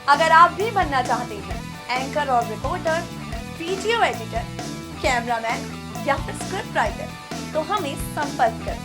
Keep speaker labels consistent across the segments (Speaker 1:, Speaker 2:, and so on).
Speaker 1: अगर आप भी बनना चाहते हैं एंकर और रिपोर्टर, वीडियो एडिटर, कैमरामैन या फिर स्क्रिप्ट राइटर, तो हमें संपर्क करें।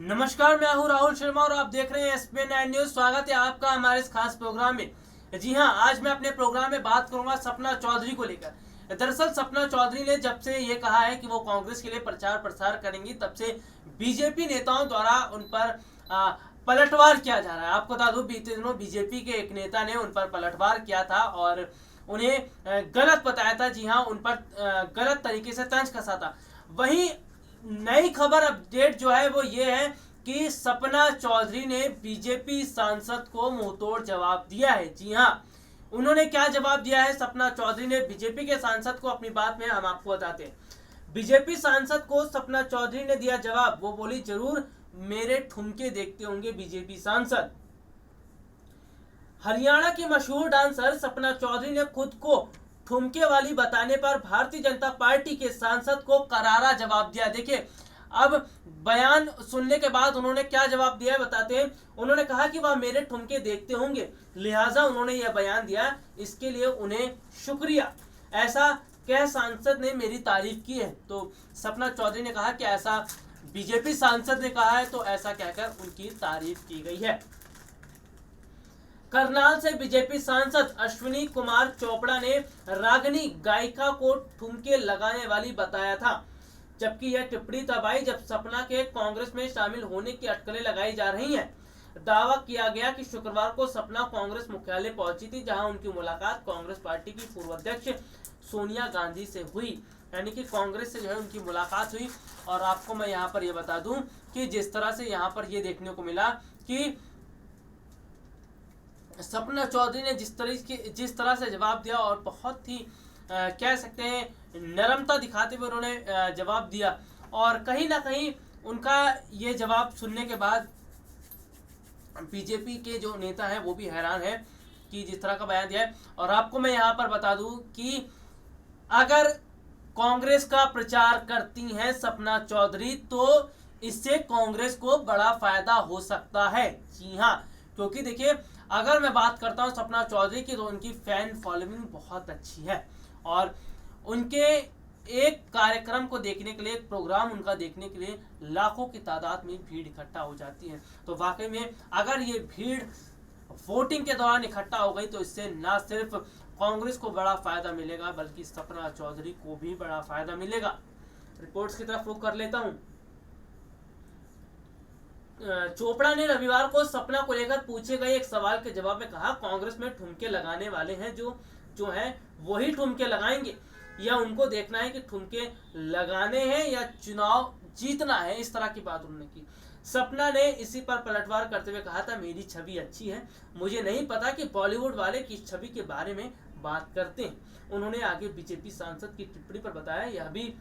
Speaker 2: नमस्कार, मैं हूं राहुल शर्मा और आप देख रहे हैं एसपीएन 9 न्यूज। स्वागत है आपका हमारे इस खास प्रोग्राम में। जी हां, आज मैं अपने प्रोग्राम में बात करूंगा सपना चौधरी को लेकर। दरअसल सपना चौधरी ने जब से ये कहा है कि वो कांग्रेस के लिए प्रचार प्रसार करेंगी, तब से बीजेपी नेताओं द्वारा उन पर पलटवार किया जा रहा है। आपको बता दूं, बीते दिनों बीजेपी के एक नेता ने उन पर पलटवार किया था और उन्हें गलत बताया था। जी हां, उन पर गलत तरीके से तंज कसा था। वहीं नई खबर अपडेट जो है वो ये है कि सपना चौधरी ने बीजेपी सांसद को मुंहतोड़ जवाब दिया है। जी हां, उन्होंने क्या जवाब दिया है सपना चौधरी ने बीजेपी के सांसद को, अपनी बात में हम आपको बताते हैं। बीजेपी सांसद को सपना चौधरी ने दिया जवाब। वो बोली, जरूर मेरे ठुमके देखते होंगे बीजेपी सांसद। हरियाणा की मशहूर डांसर सपना चौधरी ने खुद को ठुमके वाली बताने पर भारतीय जनता पार्टी के सांसद को करारा जवाब दिया। देखिए, अब बयान सुनने के बाद उन्होंने क्या जवाब दिया बताते हैं। उन्होंने कहा कि वह मेरे ठुमके देखते होंगे, लिहाजा उन्होंने यह बयान दिया, इसके लिए उन्हें शुक्रिया। ऐसा कह सांसद ने मेरी तारीफ की है। तो सपना चौधरी ने कहा कि ऐसा बीजेपी सांसद ने कहा है, तो ऐसा कहकर उनकी तारीफ की गई है। करनाल से बीजेपी सांसद अश्विनी कुमार चोपड़ा ने रागिनी गायिका को ठुमके लगाने वाली बताया था, जबकि यह टिप्पणी तब आई जब सपना के कांग्रेस में शामिल होने की अटकलें लगाई जा रही हैं। दावा किया गया कि शुक्रवार को सपना कांग्रेस मुख्यालय पहुंची थी, जहां उनकी मुलाकात कांग्रेस पार्टी की पूर्व अध्यक्ष सोनिया गांधी से हुई। यानी कि कांग्रेस से जो है उनकी मुलाकात हुई। और आपको मैं यहाँ पर यह बता दूं कि जिस तरह से यहाँ पर यह देखने को मिला कि सपना चौधरी ने जिस तरह से जवाब दिया और बहुत ही कह सकते हैं नरमता दिखाते हुए उन्होंने जवाब दिया। और कहीं ना कहीं उनका ये जवाब सुनने के बाद बीजेपी के जो नेता हैं वो भी हैरान है कि जिस तरह का बयान दिया है। और आपको मैं यहाँ पर बता दूं कि अगर कांग्रेस का प्रचार करती हैं सपना चौधरी, तो इससे कांग्रेस को बड़ा फायदा हो सकता है। जी हाँ, क्योंकि देखिए, अगर मैं बात करता हूं सपना चौधरी की, तो उनकी फैन फॉलोइंग बहुत अच्छी है और उनके एक कार्यक्रम को देखने के लिए, एक प्रोग्राम उनका देखने के लिए लाखों की तादाद में भीड़ इकट्ठा हो जाती है। तो वाकई में अगर ये भीड़ वोटिंग के दौरान इकट्ठा हो गई, तो इससे ना सिर्फ कांग्रेस को बड़ा फायदा मिलेगा, बल्कि सपना चौधरी को भी बड़ा फायदा मिलेगा। रिपोर्ट्स की तरफ रुख कर लेता हूं। चोपड़ा ने रविवार को सपना को लेकर पूछे गए एक सवाल के जवाब में कहा, कांग्रेस में ठुमके लगाने वाले हैं जो हैं वही ठुमके लगाएंगे, या उनको देखना है कि ठुमके लगाने हैं या चुनाव जीतना है। इस तरह की बात उन्होंने की। सपना ने इसी पर पलटवार करते हुए कहा था, मेरी छवि अच्छी है, मुझे नहीं पता कि बॉलीवुड वाले किस छवि के बारे में बात करते हैं। उन्होंने आगे बीजेपी सांसद की टिप्पणी पर बताया, यह भी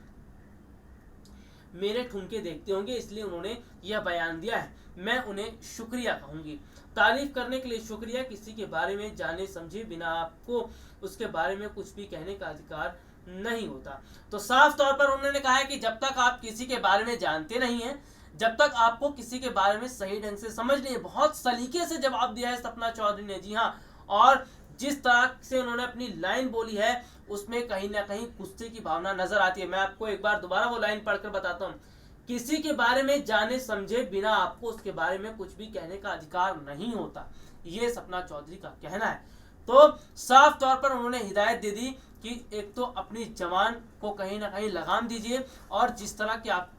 Speaker 2: मेरे ठुमके देखते होंगे, इसलिए उन्होंने यह बयान दिया है। मैं उन्हें शुक्रिया कहूंगी। तारीफ करने के लिए शुक्रिया। किसी के बारे में जाने समझे बिना आपको उसके बारे में कुछ भी कहने का अधिकार नहीं होता। तो साफ तौर पर उन्होंने कहा है कि जब तक आप किसी के बारे में जानते नहीं हैं, जब तक आपको किसी के बारे में सही ढंग से समझ नहीं है। बहुत सलीके से जवाब दिया है सपना चौधरी ने। जी हाँ, और जिस तरह से उन्होंने अपनी लाइन बोली है, उसमें कहीं ना कहीं गुस्से की भावना नजर आती है। मैं आपको एक बार दोबारा वो लाइन पढ़कर बताता हूँ। किसी के बारे में जाने समझे बिना आपको उसके बारे में कुछ भी कहने का अधिकार नहीं होता, ये सपना चौधरी का कहना है। तो साफ तौर पर उन्होंने हिदायत दे दी कि एक तो अपनी जवान को कहीं ना कहीं लगाम दीजिए, और जिस तरह की आप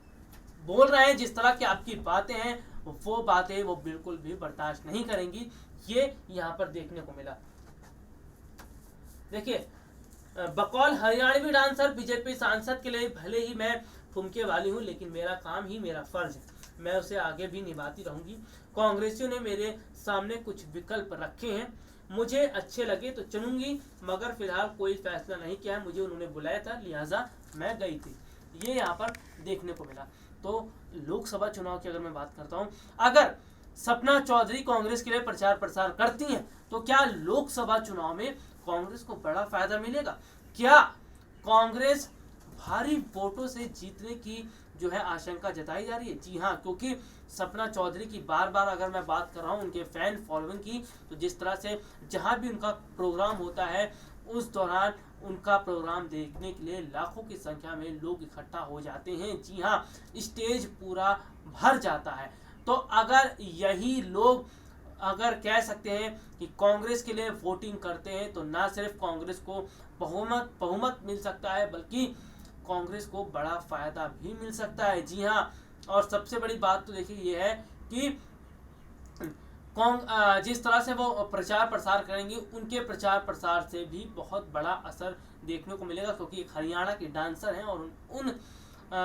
Speaker 2: बोल रहे हैं, जिस तरह की आपकी बातें हैं, वो बातें वो बिल्कुल भी बर्दाश्त नहीं करेंगी। ये यहाँ पर देखने को मिला। देखिए, बकौल हरियाणवी डांसर बीजेपी सांसद के लिए भले ही मैं ठुमके वाली हूं, लेकिन मेरा काम ही मेरा फर्ज है, मैं उसे आगे भी निभाती रहूंगी। कांग्रेसियों ने मेरे सामने कुछ विकल्प रखे हैं, मुझे अच्छे लगे तो चुनूंगी, मगर फिलहाल कोई फैसला नहीं किया है। मुझे उन्होंने बुलाया था, लिहाजा मैं गई थी। ये यहाँ पर देखने को मिला। तो लोकसभा चुनाव की अगर मैं बात करता हूँ, अगर सपना चौधरी कांग्रेस के लिए प्रचार प्रसार करती हैं, तो क्या लोकसभा चुनाव में कांग्रेस को बड़ा फायदा मिलेगा? क्या कांग्रेस भारी वोटों से जीतने की जो है आशंका जताई जा रही है। जी हाँ, क्योंकि सपना चौधरी की बार बार अगर मैं बात कर रहा हूँ उनके फैन फॉलोइंग की, तो जिस तरह से जहाँ भी उनका प्रोग्राम होता है उस दौरान उनका प्रोग्राम देखने के लिए लाखों की संख्या में लोग इकट्ठा हो जाते हैं। जी हाँ, स्टेज पूरा भर जाता है। तो अगर यही लोग अगर कह सकते हैं कि कांग्रेस के लिए वोटिंग करते हैं तो ना सिर्फ कांग्रेस को बहुमत मिल सकता है, बल्कि कांग्रेस को बड़ा फायदा भी मिल सकता है। जी हाँ, और सबसे बड़ी बात तो देखिए ये है कि जिस तरह से वो प्रचार प्रसार करेंगे उनके प्रचार प्रसार से भी बहुत बड़ा असर देखने को मिलेगा, क्योंकि एक हरियाणा के डांसर हैं और उन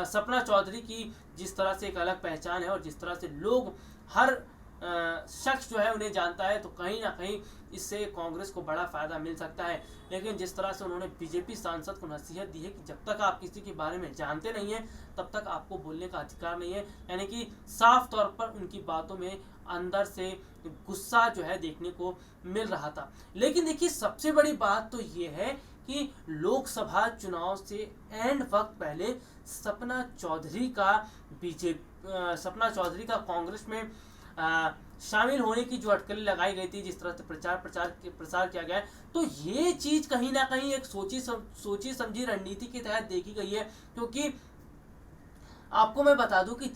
Speaker 2: सपना चौधरी की जिस तरह से एक अलग पहचान है और जिस तरह से लोग हर शख्स जो है उन्हें जानता है, तो कहीं ना कहीं इससे कांग्रेस को बड़ा फायदा मिल सकता है। लेकिन जिस तरह से उन्होंने बीजेपी सांसद को नसीहत दी है कि जब तक आप किसी के बारे में जानते नहीं हैं तब तक आपको बोलने का अधिकार नहीं है, यानी कि साफ तौर पर उनकी बातों में अंदर से गुस्सा जो है देखने को मिल रहा था। लेकिन देखिए सबसे बड़ी बात तो ये है कि लोकसभा चुनाव से एंड वक्त पहले सपना चौधरी का कांग्रेस में शामिल होने की जो अटकलें लगाई गई थी, जिस तरह से प्रसार किया गया है, तो ये चीज कहीं ना कहीं एक सोची समझी रणनीति के तहत देखी गई है। क्योंकि आपको मैं बता दूं कि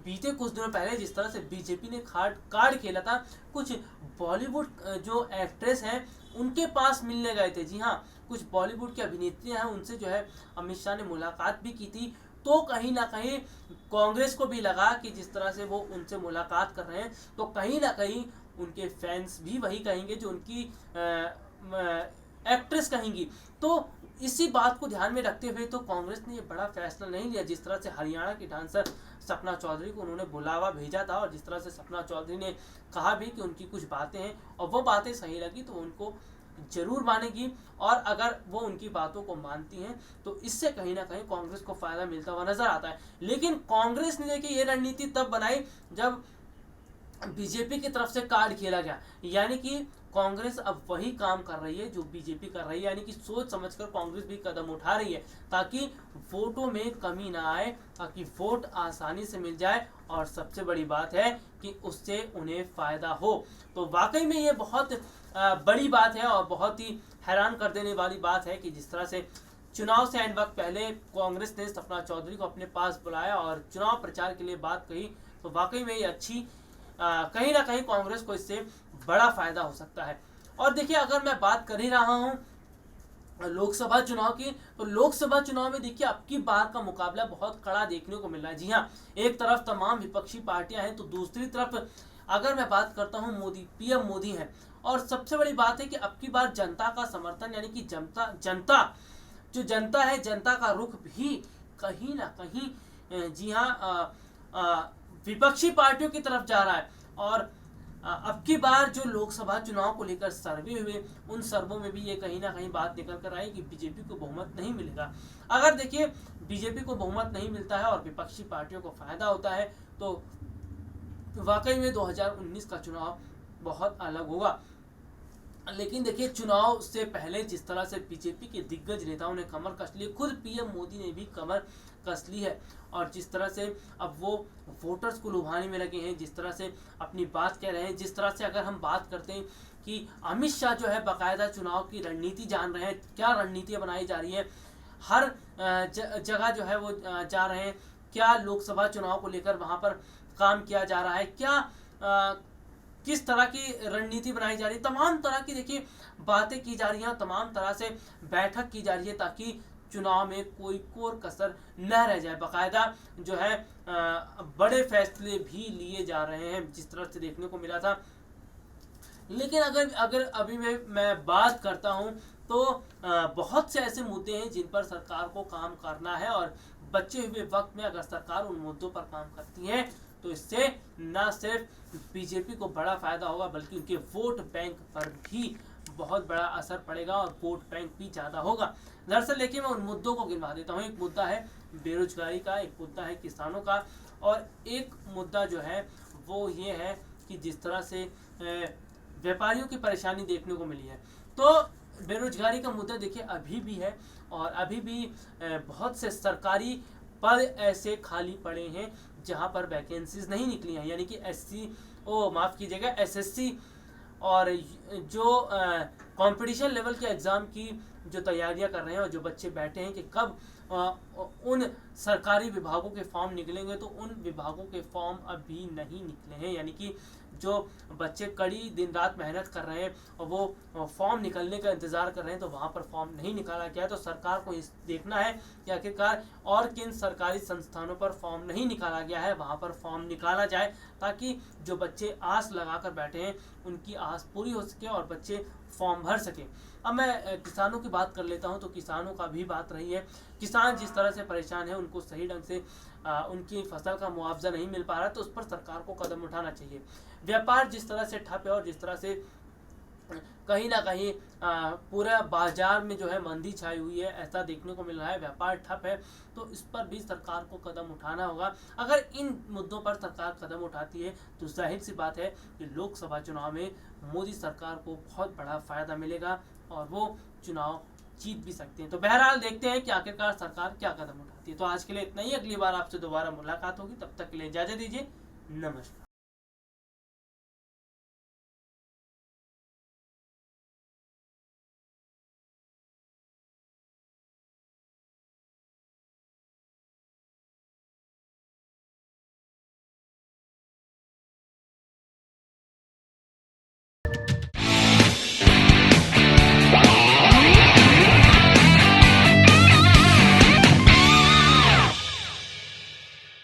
Speaker 2: बीते कुछ दिनों पहले जिस तरह से बीजेपी ने कार्ड खेला था, कुछ बॉलीवुड जो एक्ट्रेस हैं उनके पास मिलने गए थे। जी हाँ, कुछ बॉलीवुड की अभिनेत्रियां हैं, उनसे जो है अमित शाह ने मुलाकात भी की थी। तो कहीं ना कहीं कांग्रेस को भी लगा कि जिस तरह से वो उनसे मुलाकात कर रहे हैं तो कहीं ना कहीं उनके फैंस भी वही कहेंगे जो उनकी एक्ट्रेस कहेंगी। तो इसी बात को ध्यान में रखते हुए तो कांग्रेस ने ये बड़ा फैसला नहीं लिया। जिस तरह से हरियाणा की डांसर सपना चौधरी को उन्होंने बुलावा भेजा था और जिस तरह से सपना चौधरी ने कहा भी कि उनकी कुछ बातें हैं और वो बातें सही लगी तो उनको जरूर मानेगी, और अगर वो उनकी बातों को मानती हैं तो इससे कहीं ना कहीं कांग्रेस को फायदा मिलता हुआ नजर आता है। लेकिन कांग्रेस ने देखिए ये रणनीति तब बनाई जब बीजेपी की तरफ से कार्ड खेला गया, यानी कि कांग्रेस अब वही काम कर रही है जो बीजेपी कर रही है, यानी कि सोच समझकर कांग्रेस भी कदम उठा रही है ताकि वोटों में कमी ना आए, ताकि वोट आसानी से मिल जाए और सबसे बड़ी बात है कि उससे उन्हें फायदा हो। तो वाकई में ये बहुत बड़ी बात है और बहुत ही हैरान कर देने वाली बात है कि जिस तरह से चुनाव से एंड वक्त पहले कांग्रेस ने सपना चौधरी को अपने पास बुलाया और चुनाव प्रचार के लिए बात कही, तो वाकई में ये अच्छी कहीं ना कहीं कांग्रेस को इससे बड़ा फायदा हो सकता है। और देखिए अगर मैं बात कर ही रहा हूं लोकसभा चुनाव की, तो लोकसभा चुनाव में देखिए अब की बार का मुकाबला बहुत कड़ा देखने को मिल रहा है। जी हाँ, एक तरफ तमाम विपक्षी पार्टियां हैं तो दूसरी तरफ अगर मैं बात करता हूं पीएम मोदी हैं। और सबसे बड़ी बात है कि अब की बार जनता का समर्थन, यानी कि जनता है, जनता का रुख भी कहीं ना कहीं जी हाँ विपक्षी पार्टियों की तरफ जा रहा है। और अब की बार जो लोकसभा चुनाव को लेकर सर्वे हुए उन सर्वों में भी ये कहीं ना कहीं बात निकल कर आई कि बीजेपी को बहुमत नहीं मिलेगा। अगर देखिए बीजेपी को बहुमत नहीं मिलता है और विपक्षी पार्टियों को फायदा होता है तो वाकई में 2019 का चुनाव बहुत अलग होगा। लेकिन देखिए चुनाव से पहले जिस तरह से बीजेपी के दिग्गज नेताओं ने कमर कस ली, खुद पीएम मोदी ने भी कमर कस ली है और जिस तरह से अब वो वोटर्स को लुभाने में लगे हैं, जिस तरह से अपनी बात कह रहे हैं, जिस तरह से अगर हम बात करते हैं कि अमित शाह जो है बाकायदा चुनाव की रणनीति जान रहे हैं, क्या रणनीतियाँ बनाई जा रही है, हर जगह जो है वो जा रहे हैं, क्या लोकसभा चुनाव को लेकर वहाँ पर काम किया जा रहा है, क्या किस तरह की रणनीति बनाई जा रही है, तमाम तरह की देखिए बातें की जा रही हैं, तमाम तरह से बैठक की जा रही है ताकि चुनाव में कोई कोर कसर न रह जाए। बाकायदा जो है बड़े फैसले भी लिए जा रहे हैं जिस तरह से देखने को मिला था। लेकिन अगर अभी मैं बात करता हूं तो बहुत से ऐसे मुद्दे हैं जिन पर सरकार को काम करना है और बचे हुए वक्त में अगर सरकार उन मुद्दों पर काम करती है तो इससे न सिर्फ बीजेपी को बड़ा फायदा होगा बल्कि उनके वोट बैंक पर भी बहुत बड़ा असर पड़ेगा और वोट बैंक भी ज़्यादा होगा। दरअसल देखिए मैं उन मुद्दों को गिनवा देता हूँ। एक मुद्दा है बेरोजगारी का, एक मुद्दा है किसानों का और एक मुद्दा जो है वो ये है कि जिस तरह से व्यापारियों की परेशानी देखने को मिली है। तो बेरोजगारी का मुद्दा देखिए अभी भी है और अभी भी बहुत से सरकारी पद ऐसे खाली पड़े हैं जहां पर वैकेंसीज नहीं निकली हैं, यानी कि माफ कीजिएगा एसएससी और जो कंपटीशन लेवल के एग्ज़ाम की जो तैयारियां कर रहे हैं और जो बच्चे बैठे हैं कि कब उन सरकारी विभागों के फॉर्म निकलेंगे, तो उन विभागों के फॉर्म अभी नहीं निकले हैं। यानी कि जो बच्चे कड़ी दिन रात मेहनत कर रहे हैं और वो फॉर्म निकलने का इंतज़ार कर रहे हैं, तो वहाँ पर फॉर्म नहीं निकाला गया है। तो सरकार को इस देखना है कि आखिरकार और किन सरकारी संस्थानों पर फॉर्म नहीं निकाला गया है, वहाँ पर फॉर्म निकाला जाए, ताकि जो बच्चे आस लगाकर बैठे हैं उनकी आस पूरी हो सके और बच्चे फॉर्म भर सकें। अब मैं किसानों की बात कर लेता हूं, तो किसानों का भी बात रही है। किसान जिस तरह से परेशान है, उनको सही ढंग से उनकी फसल का मुआवजा नहीं मिल पा रहा है, तो उस पर सरकार को कदम उठाना चाहिए। व्यापार जिस तरह से ठप है और जिस तरह से कहीं ना कहीं पूरा बाजार में जो है मंदी छाई हुई है, ऐसा देखने को मिल रहा है, व्यापार ठप है, तो इस पर भी सरकार को कदम उठाना होगा। अगर इन मुद्दों पर सरकार कदम उठाती है तो जाहिर सी बात है कि लोकसभा चुनाव में मोदी सरकार को बहुत बड़ा फायदा मिलेगा और वो चुनाव जीत भी सकते हैं। तो बहरहाल देखते हैं कि आखिरकार सरकार क्या कदम उठाती है। तो आज के लिए इतना ही, अगली बार आपसे दोबारा मुलाकात होगी, तब तक के लिए इजाजत दीजिए, नमस्कार।